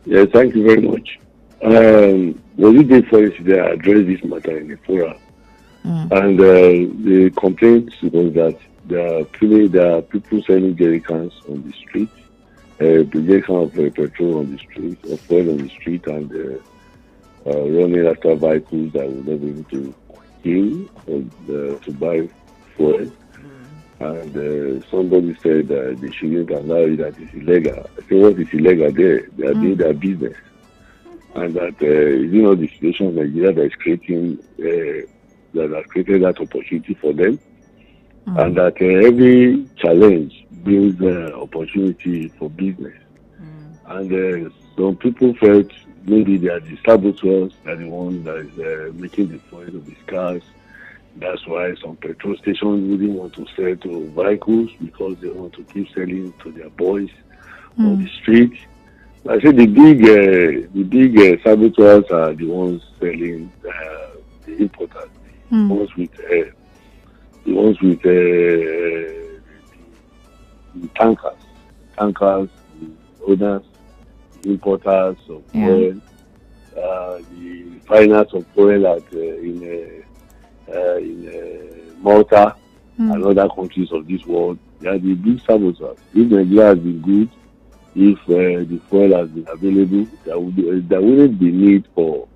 Yeah, thank you very much. When we did for yesterday, I addressed this matter in the forum, Mm. and the complaint was that there are people selling jerry cans on the street, the jerry can of petrol on the street, or fuel on the street, and running after vehicles that will not be able to kill or to buy fuel. And somebody said they shouldn't allow it, that it's illegal. I say, what is illegal there? They are doing their business. And that, the situation in Nigeria that is creating, that has created that opportunity for them. And that every challenge brings opportunity for business. And some people felt maybe they are the saboteurs, they are the ones that is making the fuel of these cars. That's why some petrol stations wouldn't want to sell to vehicles because they want to keep selling to their boys on the street. I say the big saboteurs are the ones selling the importers, the ones with the tankers, the owners, the importers of oil, the refiners of oil in Malta and other countries of this world. They are the big saboteurs. If Nigeria has been good, if the fuel has been available, there wouldn't be need for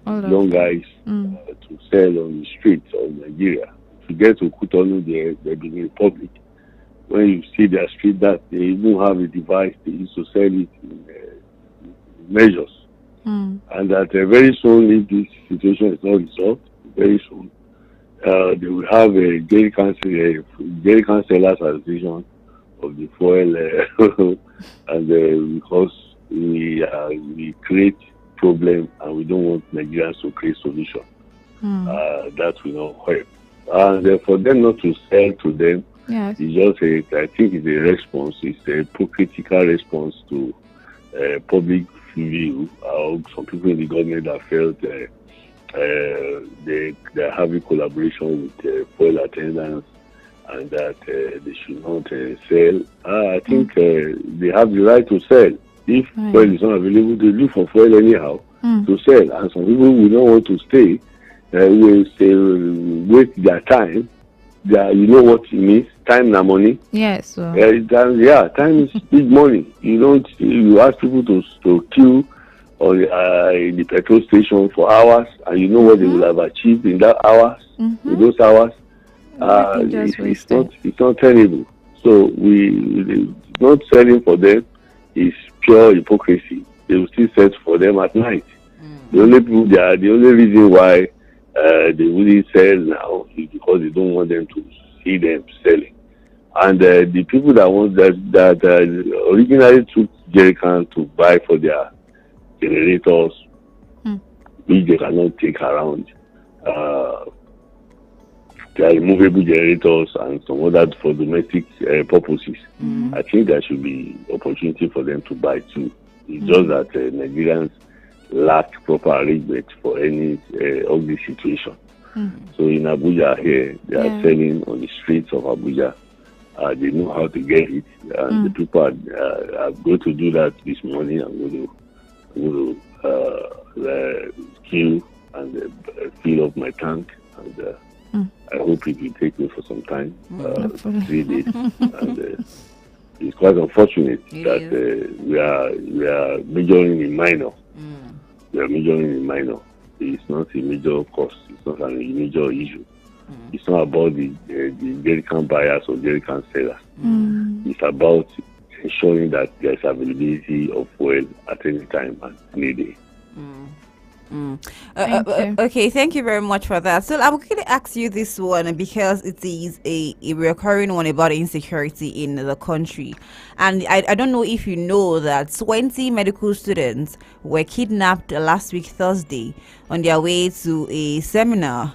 young guys to sell on the streets of Nigeria. To get to Cotonou, the Benin Republic, when you see their street, that they even have a device they used to sell it in measures. And that very soon, if this situation is not resolved, very soon, they will have a jerry can sellers association of the fuel, and because we create problem and we don't want Nigerians to create solution, that will not help. And for them not to sell to them, Yes. it's just I think it's a response. It's a hypocritical response to public view. Some people in the government that felt they're having collaboration with fuel attendants and that they should not sell. I think they have the right to sell. If fuel is not available, they look for fuel anyhow to sell. And some people will not want to stay, will say, waste their time. You know what it means? Time na money. Yes. Time is big money. You ask people to queue or in the petrol station for hours, and you know what they will have achieved in that hours, in those hours. It's not tenable. So we not selling for them is pure hypocrisy. They will still sell for them at night. The only reason why they wouldn't sell now is because they don't want them to see them selling. And the people that originally took jerry cans to buy for their generators, which they cannot take around, their removable generators and some others for domestic purposes. I think there should be opportunity for them to buy too. It's just that Nigerians lack proper arrangement for any of this situation. So in Abuja here, they are selling on the streets of Abuja. They know how to get it, and the people are going to do that this morning. I'm going to queue and fill up my tank, and I hope it will take me for some time, 3 days. And it's quite unfortunate that we are majoring in minor. We are majoring in minor. It's not a major cost. It's not a major issue. It's not about the jerry can buyers or jerry can sellers. It's about ensuring that there's availability of fuel at any time and any day. Okay, thank you very much for that. So I'm going to ask you this one because it is a recurring one about insecurity in the country. And I don't know if you know that 20 medical students were kidnapped last week, Thursday, on their way to a seminar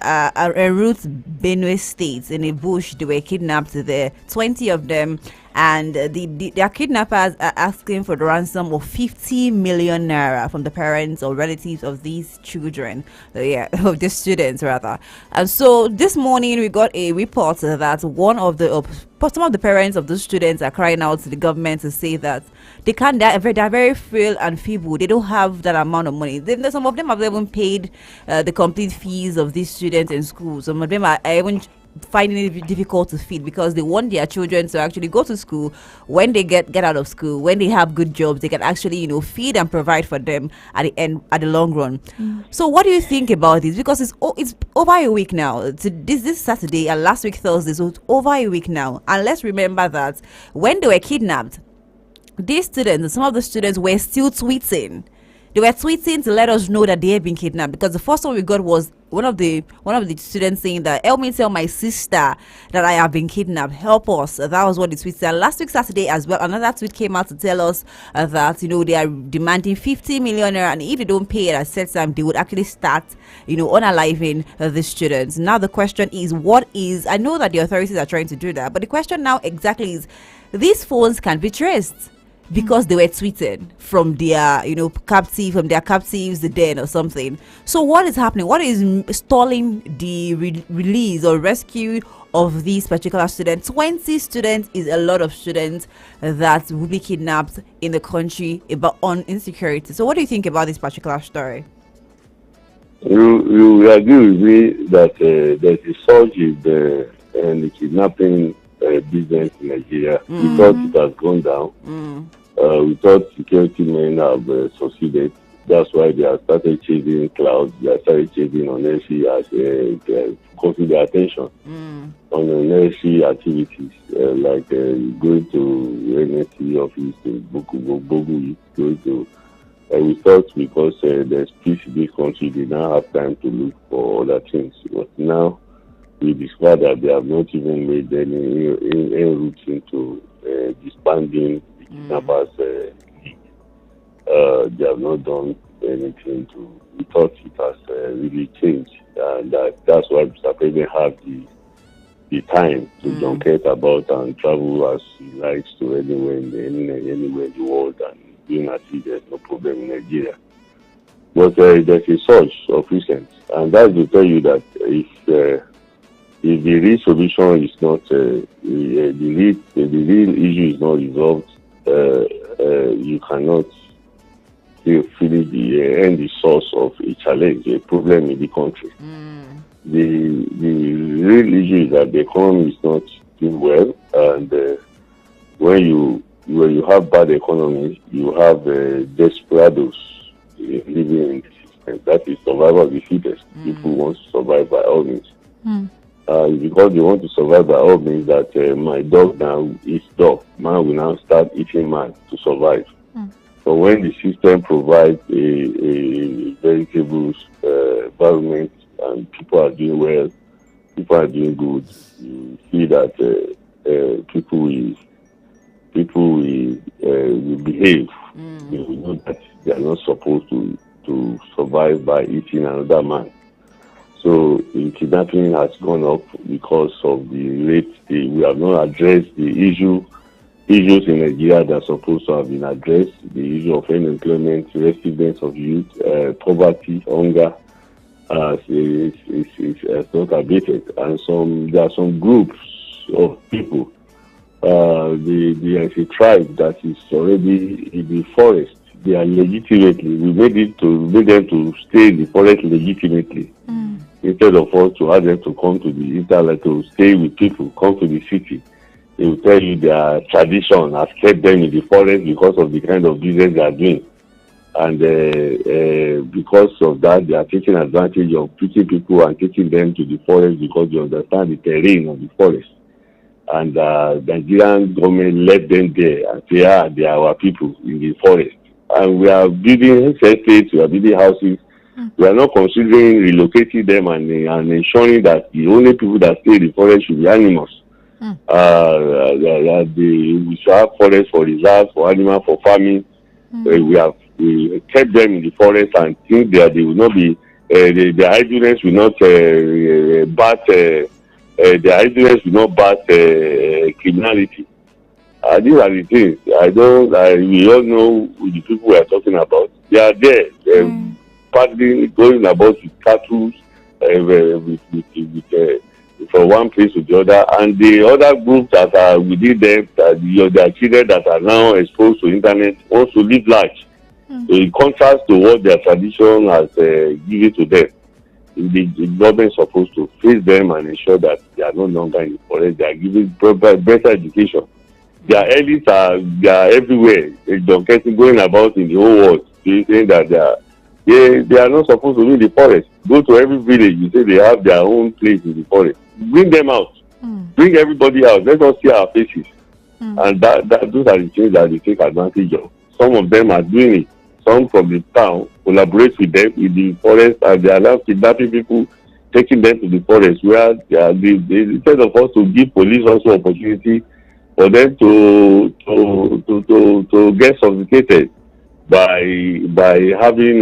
en route Benue State in a bush. They were kidnapped there, 20 of them, and their kidnappers are asking for the ransom of 50 million naira from the parents or relatives of these children, yeah, of the students rather. And so this morning we got a report that one of the some of the parents of the students are crying out to the government to say that they can't, they're very frail and feeble, they don't have that amount of money. Some of them have even paid the complete fees of these students in school. Some of them are even finding it difficult to feed because they want their children to actually go to school. When they get out of school, when they have good jobs, they can actually, feed and provide for them at the end, at the long run. So what do you think about this? Because it's over a week now. This Saturday and last week Thursday, so it's over a week now. And let's remember that when they were kidnapped, these students, some of the students were still tweeting. They were tweeting to let us know that they had been kidnapped, because the first one we got was one of the students saying that, "Help me tell my sister that I have been kidnapped. Help us." That was what the tweet said. Last week Saturday as well, another tweet came out to tell us that they are demanding 50 million naira, and if they don't pay it at set time, they would actually start unaliving the students. Now the question is, I know that the authorities are trying to do that, but the question now exactly is, these phones can be traced because they were tweeted from their captives, the den or something. So what is happening? What is stalling the release or rescue of these particular students? 20 students is a lot of students that will be kidnapped in the country on insecurity. So what do you think about this particular story? You agree with me that there's a surge in the kidnapping business in Nigeria. We thought it has gone down. We thought security men have succeeded. That's why they have started chasing clouds. They have started chasing unnecessary as focusing their attention on unnecessary activities like going to NSC office, to Bogu, going to. We thought because there's peace in this country, they now have time to look for other things. But now we discovered that they have not even made any route into disbanding kidnappers. They have not done anything to. We thought it has really changed, and that's why Mr. President have the time to junket about and travel as he likes to anywhere in the world, and doing as if there's no problem in Nigeria. But there's a surge of recent, and that's to tell you that if the real solution is not the real issue is not resolved, you cannot feel the source of a challenge, a problem in the country. The real issue is that the economy is not doing well, and when you have bad economy, you have desperados living in the system. That is survival of the fittest. People want to survive by all means. Because they want to survive by all means, that my dog now eats dog. Man will now start eating man to survive. But when the system provides a veritable environment and people are doing well, people are doing good, you see that people will behave. They will know that they are not supposed to survive by eating another man. So the kidnapping has gone up because of the rate. We have not addressed the issues in Nigeria that are supposed to have been addressed. The issue of unemployment, residence of youth, poverty, hunger, is not abated. And there are some groups of people. There is a tribe that is already in the forest. They are legitimately. We made them to stay in the forest legitimately. Instead of us to ask them to come to the internet, to stay with people, come to the city. They will tell you their tradition has kept them in the forest because of the kind of business they are doing. And because of that, they are taking advantage of picking people and taking them to the forest because they understand the terrain of the forest. And the Nigerian government left them there and say, they are our people in the forest. And we are building estates, we are building houses. We are not considering relocating them and ensuring that the only people that stay in the forest should be animals. We should have forest for reserves, for animals, for farming. We kept them in the forest and think that they will not be, their idleness will not bat criminality. These are the things. We all know who the people we are talking about. They are there, paddling, going about with cattle, from one place to the other, and the other groups that are within them, their children that are now exposed to internet, also live large. So in contrast to what their tradition has given to them, the government is supposed to face them and ensure that they are no longer in the forest. They are giving better education. Their elites they are everywhere. They're getting going about in the whole world, saying that they are not supposed to be in the forest. Go to every village, you say they have their own place in the forest. Bring them out. Bring everybody out. Let us see our faces. And those are the things that they take advantage of. Some of them are doing it. Some from the town collaborate with them in the forest, and they are now kidnapping people, taking them to the forest where instead of us to give police also opportunity for them to get sophisticated by having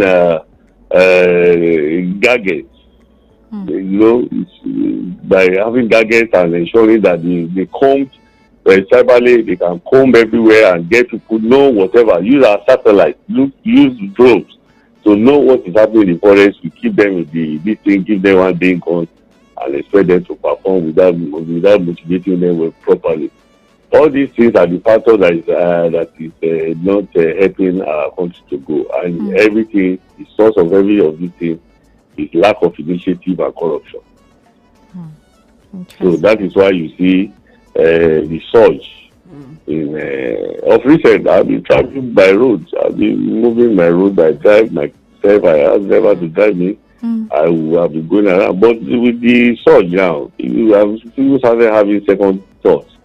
gadgets. By having gadgets and ensuring that they comb cyberly, they can comb everywhere and get people know whatever. Use our satellite, use drones to know what is happening in the forest. We keep them with this thing, give them one day gun, and expect them to perform without motivating them properly. All these things are the factors that is not helping our country to go, and everything, the source of every of these things is lack of initiative and corruption. So that is why you see the surge in of recent. I've been traveling by roads. I've been moving my road. I drive myself. I ask driver to drive me. I will have been going around. But with the surge now, people started having second thoughts.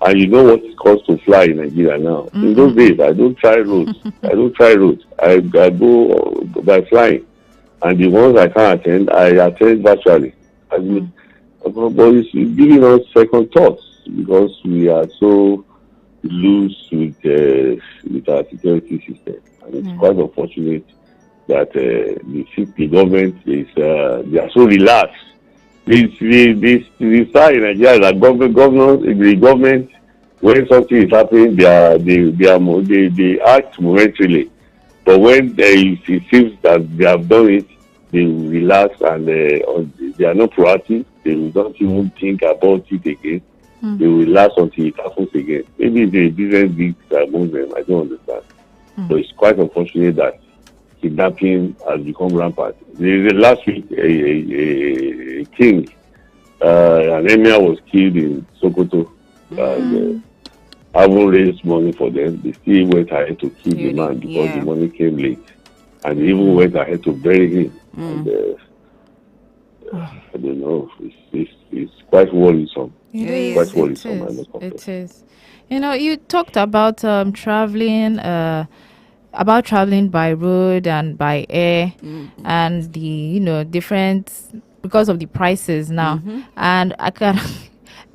And you know what it costs to fly in Nigeria now. In those days, I don't try roads. I go by flying. And the ones I can't attend, I attend virtually. But it's giving us second thoughts because we are so loose with our security system. And it's quite unfortunate that the government is they are so relaxed. The style in Nigeria that the government, when something is happening, they act momentarily. But when it seems that they have done it, they will relax and they are not proactive. They will not even think about it again. They will relax until it happens again. Maybe it's a different big among them. I don't understand. So it's quite unfortunate that kidnapping has become rampant. Last week, a king, an emir was killed in Sokoto. And haven't raised money for them. They still went ahead to kill the man because the money came late. And they even went ahead to bury him. And, I don't know. It's quite worrisome. It is. You know, you talked about traveling by road and by air, and the different because of the prices now. And I can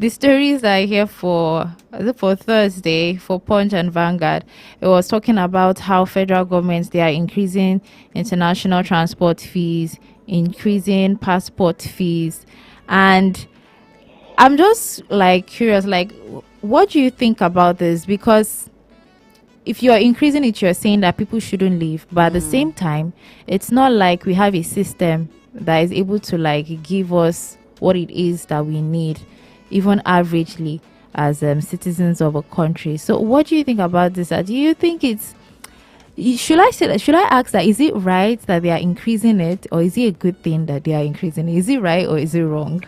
the stories I hear for Thursday for Punch and Vanguard, it was talking about how federal governments, they are increasing international transport fees, increasing passport fees, and I'm just curious, what do you think about this? Because if you're increasing it, you're saying that people shouldn't leave, but at the same time, it's not like we have a system that is able to give us what it is that we need, even averagely as citizens of a country. So what do you think about this? Do you think should I ask that, is it right that they are increasing it, or is it a good thing that they are increasing it? Is it right or is it wrong?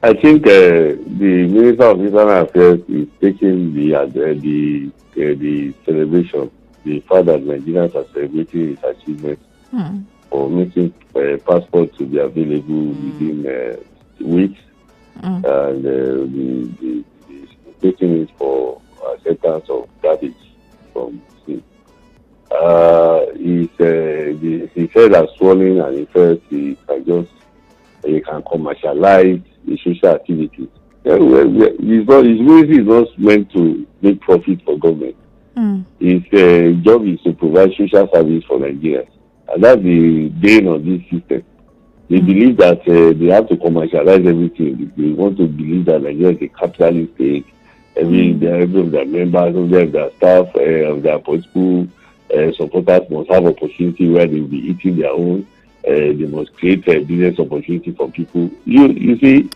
I think the Minister of Internal Affairs is taking the celebration, the fact that Nigerians are celebrating his achievement for making passports to be available within weeks, and the taking it for acceptance of garbage from sea. He said that swallowing, and he felt he can commercialize the social activities. His ministry is not meant to make profit for government. His job is to provide social service for Nigerians. And that's the gain of this system. They believe that they have to commercialize everything. They want to believe that Nigeria is a capitalist state, Every of their members, of their staff, of their political supporters must have opportunity where they will be eating their own. They must create a business opportunity for people. You see,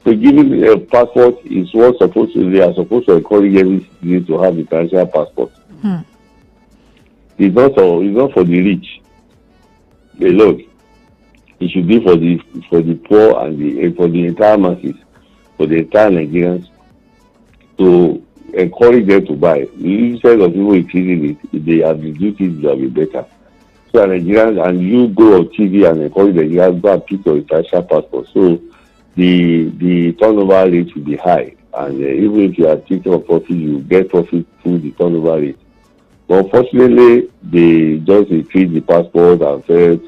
so giving a passport is what they are supposed to encourage every citizen to have international passport. It's not for the rich alone. It should be for the poor and for the entire masses, for the entire Nigerians, to encourage them to buy. Instead of people increasing it, they have reduced it, it will be better. So Nigerians, and you go on TV and encourage Nigerians go and pick your international passport. So the turnover rate will be high, and even if you are taking a profit, you get profit through the turnover rate. But unfortunately, they just increase the passport and said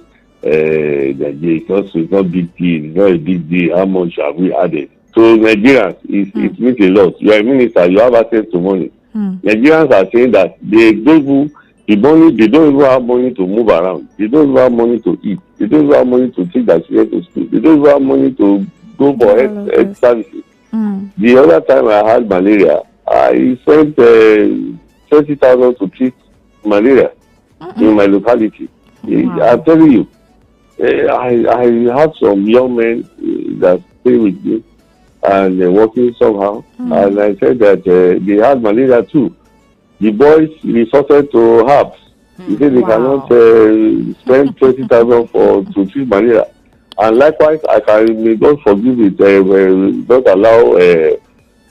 that it's not big deal. It's not a big deal. How much have we added? So Nigerians, it means a lot. You are a minister, you have access to money. Nigerians are saying that they don't even have money to move around. They don't even have money to eat. They don't even have money to take their children to school. They don't even have money to go for health services. The other time I had malaria, I spent 20,000 to treat malaria in my locality. I'm telling you, I have some young men that stay with me and they're working somehow, and I said that they had malaria too. The boys resorted to herbs. They said they cannot spend 20,000 to treat malaria. And likewise, may God forgive it, don't allow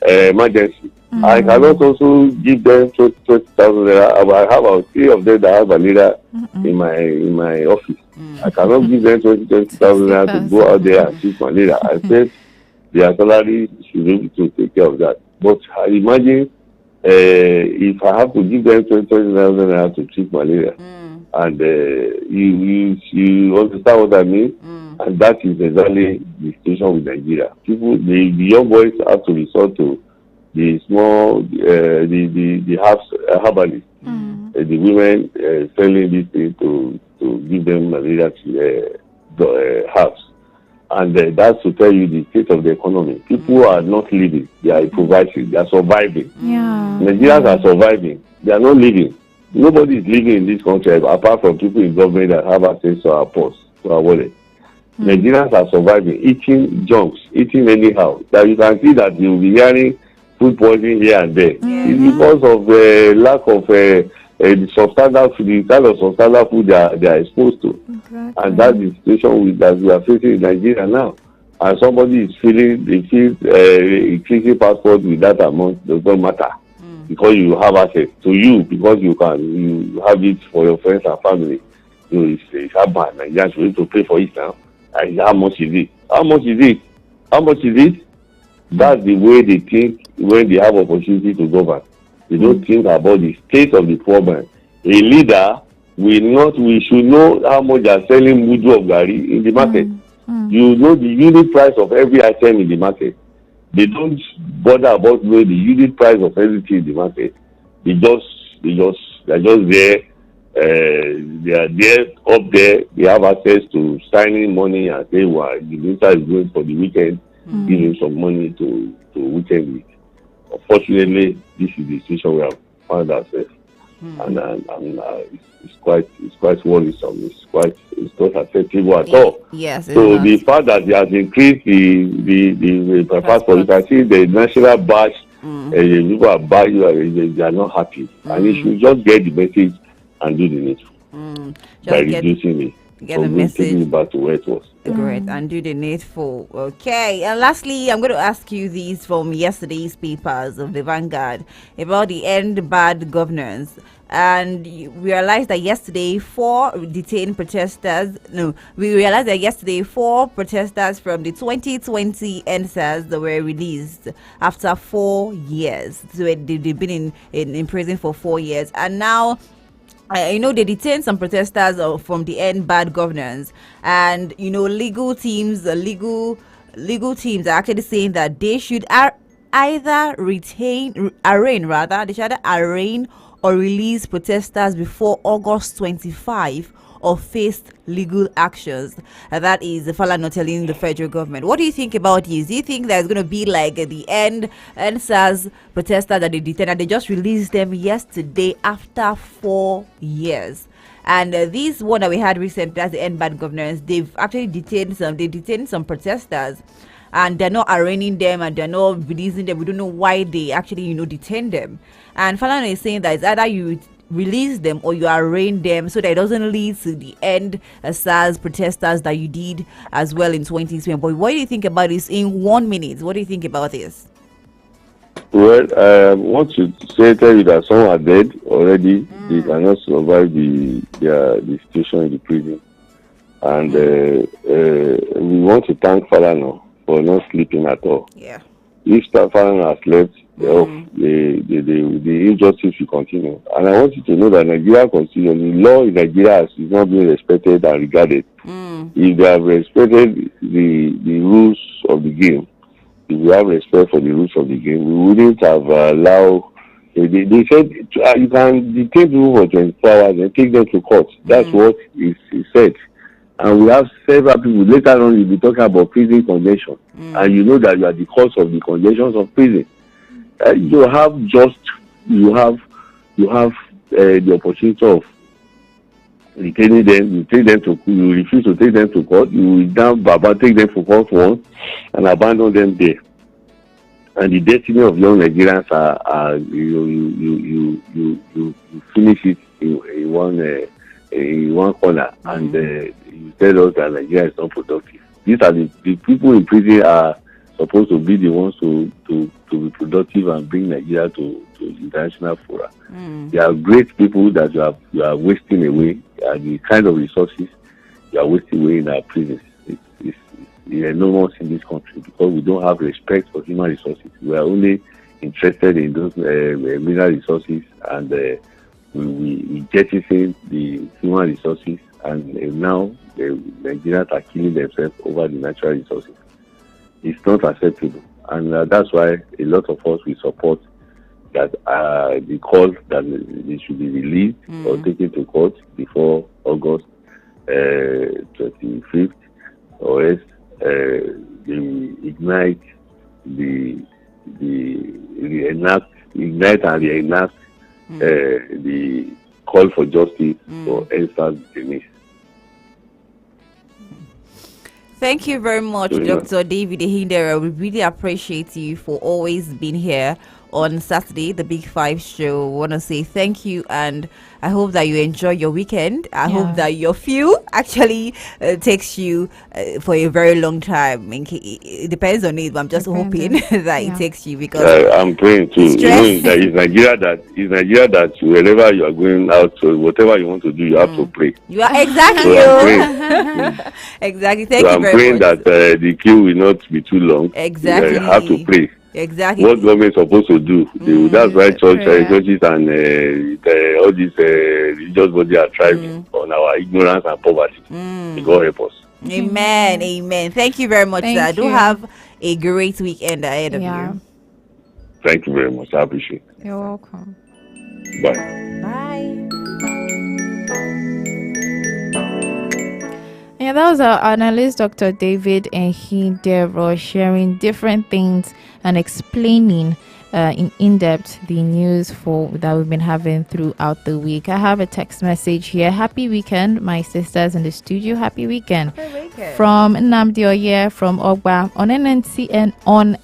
emergency. I cannot also give them 20,000 naira. I have about 3 of them that have malaria in my office. I cannot give them 20,000 naira to go out there and treat malaria. I said their salary should be able to take care of that. But I imagine if I have to give them 20,000 naira to treat malaria, and you understand what I mean? And that is exactly the situation with Nigeria. People, the young boys have to resort to the small, the herbalists, the women selling this thing to give them malaria herbs. And that's to tell you the state of the economy. People are not living, they are improvising, they are surviving. Nigerians are surviving, they are not living. Nobody is living in this country apart from people in government that have access to our purse, to our wallet. Nigerians are surviving, eating junks, eating anyhow. That you can see that you will be hearing food poisoning here and there. It's because of the lack of substandard food, the kind of substandard food they are exposed to. And that's the situation that we are facing in Nigeria now. And somebody is increasing passport with that amount does not matter. Because you have access to you, because you have it for your friends and family. It's hard. Nigerians will need to pay for it now. And how much is it? How much is it? How much is it? That's the way they think when they have opportunity to govern. They don't think about the state of the poor man. A leader we should know how much they are selling mudu of gari in the market. You know the unit price of every item in the market. They don't bother about knowing the unit price of everything in the market. They're just there. They are there up there. They have access to signing money and say, well, the minister is going for the weekend, give him some money to weekend with. Unfortunately, this is the situation we have found ourselves, and it's quite worrisome. It's not acceptable at all. Yes. So the fact that they have increased the passport, you can see the national badge. People are buying, they are not happy, and you should just get the message and do the needful by reducing it. Get the message. Taking it back to where it was. Great, and do the needful. Okay, and lastly, I'm going to ask you these from yesterday's papers of the Vanguard about the end bad governance. And we realized that yesterday 4 protesters from the 2020 NSAS that were released after 4 years. So they've been in prison for 4 years, and now they detained some protesters from the end bad governance, and legal teams are actually saying that they should either arraign or release protesters before August 25, or faced legal actions. That is Falana telling the federal government. What do you think about this? Do you think there's going to be like at the end NSAS protesters that they detained and they just released them yesterday after 4 years? And this one that we had recently, that's the End Bad Governance, they've actually detained some protesters, and they're not arraigning them and they're not releasing them. We don't know why they actually, detain them. And Falana is saying that it's either you release them or you arraign them so that it doesn't lead to the end SARS protesters that you did as well in 2020. But what do you think about this in 1 minute? What do you think about this? Well, I want to tell you that some are dead already. They cannot survive the situation in the prison. And we want to thank Falana for not sleeping at all. Yeah. If Falana has slept, the injustice will continue. And I want you to know that Nigeria Constitution, the law in Nigeria is not being respected and regarded. If they have respected the rules of the game, if we have respect for the rules of the game, we wouldn't have allowed. They said you can detain people for 24 hours and take them to court. That's what is said. And we have several people. Later on, you'll be talking about prison congestion. And you know that you are the cause of the congestions of prison. You have the opportunity of retaining them. You refuse to take them to court. You will down Baba take them to court once and abandon them there. And the destiny of young Nigerians you finish it in one corner, and you tell us that Nigeria is not productive. These are the people in prison are supposed to be the ones to be productive and bring Nigeria to international fora. They are great people that you are wasting away, and the kind of resources you are wasting away in our prisons. It's enormous in this country because we don't have respect for human resources. We are only interested in those mineral resources, and we jettison the human resources, and now the Nigerians are killing themselves over the natural resources. It's not acceptable, and that's why a lot of us will support that the call that they should be released or taken to court before August 25th, or else they ignite and reenact the call for justice for NSAS Denise. Thank you very much, Dr. David Ehindera. We really appreciate you for always being here on Saturday, the Big Five show. I want to say thank you, and I hope that you enjoy your weekend. I hope that your fuel actually takes you for a very long time. It depends on it, but I'm just hoping that it takes you, because I'm praying too. That it's Nigeria that wherever you are going out, so whatever you want to do, you have to pray. You are exactly. So exactly. Thank you I'm very praying much. that the queue will not be too long. Exactly. You have to pray. Exactly. What government is supposed to do? That's why churches and all these religious bodies are thriving on our ignorance and poverty. May God help us. Amen. Amen. Thank you very much, sir. Do have a great weekend ahead of you. Thank you very much. I appreciate it. You're welcome. Bye. Bye. Yeah, that was our analyst, Dr. David Ehindera, sharing different things and explaining in depth the news that we've been having throughout the week. I have a text message here. Happy weekend, my sisters in the studio. Happy weekend. From Nnamdi Oye from Ogba on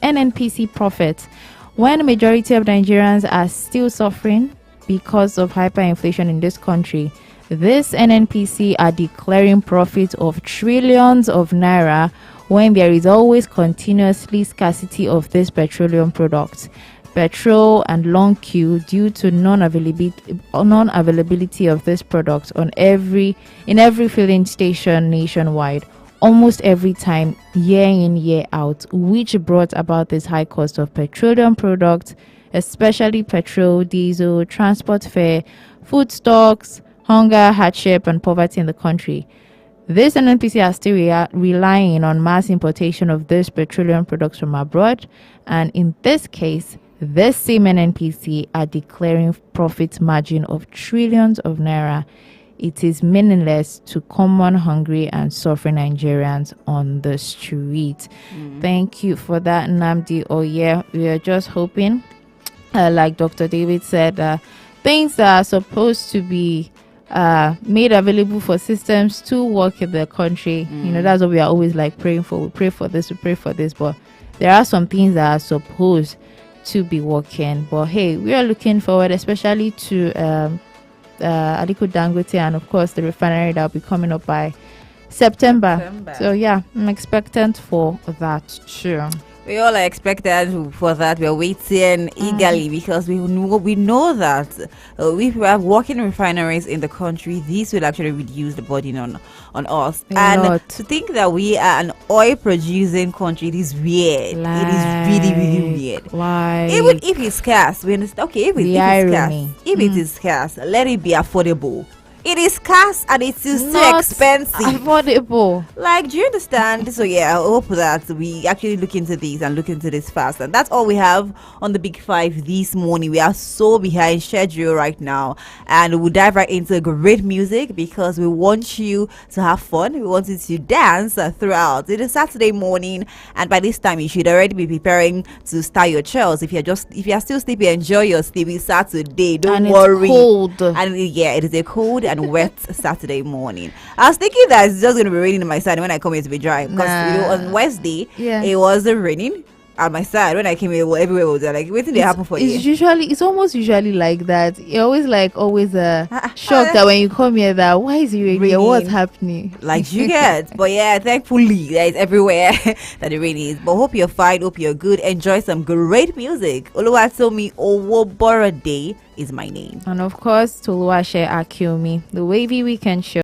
NNPC Profit. When a majority of Nigerians are still suffering because of hyperinflation in this country, this NNPC are declaring profits of trillions of naira when there is always continuously scarcity of this petroleum product. Petrol and long queue due to non-availability of this product in every filling station nationwide, almost every time, year in, year out, which brought about this high cost of petroleum products, especially petrol, diesel, transport fare, food stocks, hunger, hardship, and poverty in the country. This NNPC are still relying on mass importation of these petroleum products from abroad, and in this case, this same NNPC are declaring profit margin of trillions of naira. it is meaningless to common hungry and suffering Nigerians on the street. Thank you for that, Nnamdi. Oh yeah, we are just hoping, like Dr. David said, things that are supposed to be made available for systems to work in the country. That's what we are always like praying for. We pray for this, but there are some things that are supposed to be working. But hey, we are looking forward, especially to Aliko Dangote, and of course the refinery that will be coming up by September. So yeah, I'm expectant for that. Sure. We all are expected for that. We're waiting eagerly because we know that if we have working refineries in the country, this will actually reduce the burden on us. To think that we are an oil producing country, it is weird. It is really, really weird. Why? Even if it's scarce, we understand. Okay, if it is scarce, let it be affordable. It is scarce and it is so expensive. Affordable. Like, do you understand? So yeah, I hope that we actually look into these and look into this fast. And that's all we have on the Big Five this morning. We are so behind schedule right now, and we'll dive right into great music because we want you to have fun. We want you to dance throughout. It is Saturday morning, and by this time you should already be preparing to start your chores. If you're still sleepy, enjoy your sleep. It's Saturday. Don't worry. It's cold. And yeah, it is a cold and wet Saturday morning. I was thinking that it's just going to be raining on my side when I come here to be dry, because on Wednesday it wasn't raining on my side. When I came here, everywhere was like, waiting to happen for you. It's almost usually like that. You're always shocked that when you come here, that why is it raining? What's happening? Like, you get. But yeah, thankfully that is everywhere that the rain is. But hope you're fine, hope you're good. Enjoy some great music. Oluwatomi Owoborade is my name, and of course Toluwase Akiomi, the Wavy Weekend Show.